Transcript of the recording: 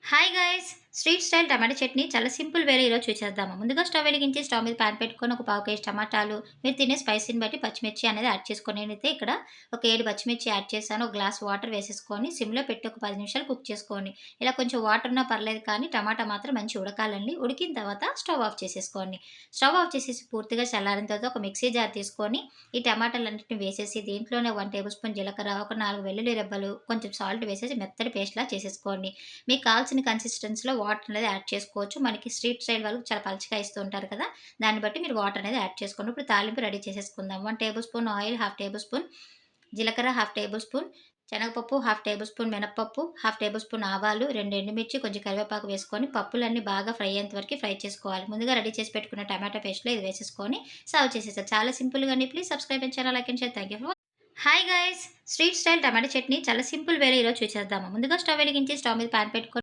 Hi guys! Street style tomato chutney చాలా simple వేలో ఈరోజు చూసేద్దాము. ముందుగా స్టవ్ వెలిగించి స్టవ్ మీద పాన్ పెట్టుకొని ఒక పావు కేజీ టమాటాలు, మీరు తినే స్పైసీని బట్టి పచ్చిమిర్చి అనేది యాడ్ చేసుకొని నేనైతే ఇక్కడ ఒక 7 పచ్చిమిర్చి యాడ్ చేశాను. ఒక గ్లాస్ వాటర్ వేసేసుకొని సిమ్‌లో పెట్టి ఒక 10 నిమిషాలు కుక్ చేసుకోండి. ఇలా కొంచెం వాటర్ ఉన్నా పర్లేదు కానీ టమాటా మాత్రం మంచిగా ఉడకాలండి. ఉడికిన తర్వాత స్టవ్ ఆఫ్ చేసేసుకోండి. స్టవ్ ఆఫ్ చేసేసి పూర్తిగా చల్లారిన తర్వాత ఒక మిక్సీ జార్ తీసుకొని ఈ టమాటాలన్నిటిని వేసేసి దీంట్లోనే 1 టేబుల్ స్పూన్ జీలకర్ర, ఒక 4 వెల్లుల్లి రెబ్బలు, కొంచెం సాల్ట్ వేసేసి మెత్తటి పేస్ట్‌లా చేసేసుకోండి. మీకు కావాల్సిన కన్సిస్టెన్సీలో వాటర్ అనేది యాడ్ చేసుకోవచ్చు. మనకి స్ట్రీట్ స్టైల్ వాళ్ళు చాలా పలుచగా ఇస్తూ ఉంటారు కదా! దాన్ని బట్టి మీరు వాటర్ అనేది యాడ్ చేసుకోండి. ఇప్పుడు తాలింపు రెడీ చేసేసుకుందాం. 1 table spoon oil, half table spoon జీలకర్ర, హాఫ్ టేబుల్ స్పూన్ శనగపప్పు, హాఫ్ టేబుల్ స్పూన్ మినపప్పు, హాఫ్ టేబుల్ స్పూన్ ఆవాలు, 2 ఎండుమిర్చి, కొంచెం కరివేపాకు వేసుకొని పప్పులన్నీ బాగా ఫ్రై అయ్యేంత వరకు ఫ్రై చేసుకోవాలి. ముందుగా రెడీ చేసి పెట్టుకున్న టమాటో పేస్ట్‌లో ఇది వేసేసుకొని సర్వ్ చేసేసారు. చాలా సింపుల్‌గా అండి. Please subscribe my channel, like and share. Thank you for hi guys! Street style tomato chutney చాలా సింపుల్ వేలో ఈరోజు చూసేద్దాము. ముందుగా స్టవ్ వెలిగించి స్టవ్ మీద పాన్ పెట్టుకొని